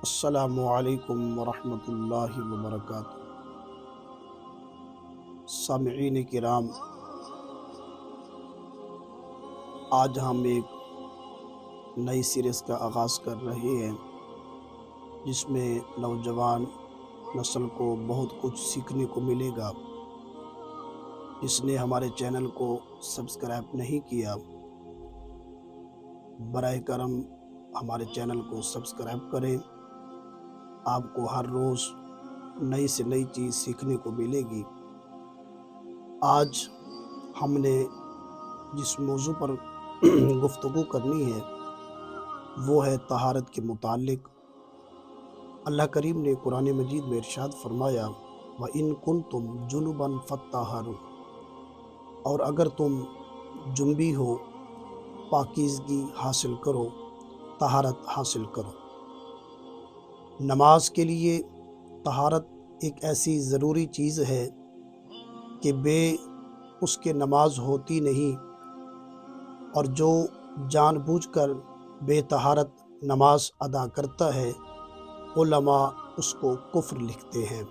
السلام علیکم ورحمۃ اللہ وبرکاتہ۔ سامعین کرام، آج ہم ایک نئی سیریز کا آغاز کر رہے ہیں جس میں نوجوان نسل کو بہت کچھ سیکھنے کو ملے گا۔ جس نے ہمارے چینل کو سبسکرائب نہیں کیا، براہ کرم ہمارے چینل کو سبسکرائب کریں۔ آپ کو ہر روز نئی سے نئی چیز سیکھنے کو ملے گی۔ آج ہم نے جس موضوع پر گفتگو کرنی ہے وہ ہے طہارت کے متعلق۔ اللہ کریم نے قرآن مجید میں ارشاد فرمایا، وَإِن كُنتُمْ جُنُبًا فَطَّهَّرُوا، اور اگر تم جنبی ہو پاکیزگی حاصل کرو، طہارت حاصل کرو۔ نماز کے لیے طہارت ایک ایسی ضروری چیز ہے کہ بے اس کے نماز ہوتی نہیں، اور جو جان بوجھ کر بے طہارت نماز ادا کرتا ہے علماء اس کو کفر لکھتے ہیں۔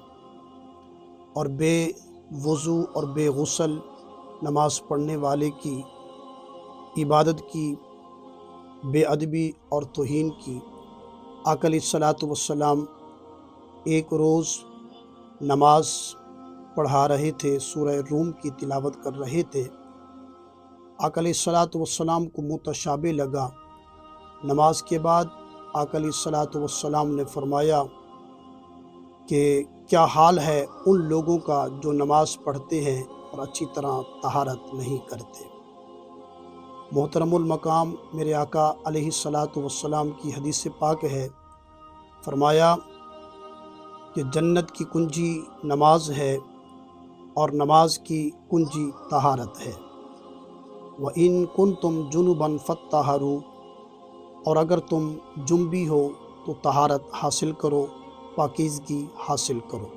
اور بے وضو اور بے غسل نماز پڑھنے والے کی عبادت کی بے ادبی اور توہین کی۔ آقا علیہ الصلاۃ والسلام ایک روز نماز پڑھا رہے تھے، سورہ روم کی تلاوت کر رہے تھے۔ آقا علیہ الصلاۃ والسلام کو متشابہ لگا۔ نماز کے بعد آقا علیہ الصلاۃ والسلام نے فرمایا کہ کیا حال ہے ان لوگوں کا جو نماز پڑھتے ہیں اور اچھی طرح طہارت نہیں کرتے۔ محترم المقام میرے آقا علیہ الصلاۃ والسلام کی حدیث پاک ہے، فرمایا کہ جنت کی کنجی نماز ہے اور نماز کی کنجی طہارت ہے۔ وَإِن كُنتُمْ جُنُبًا فَطَّهَّرُوا، اور اگر تم جنبی ہو تو طہارت حاصل کرو، پاکیزگی حاصل کرو۔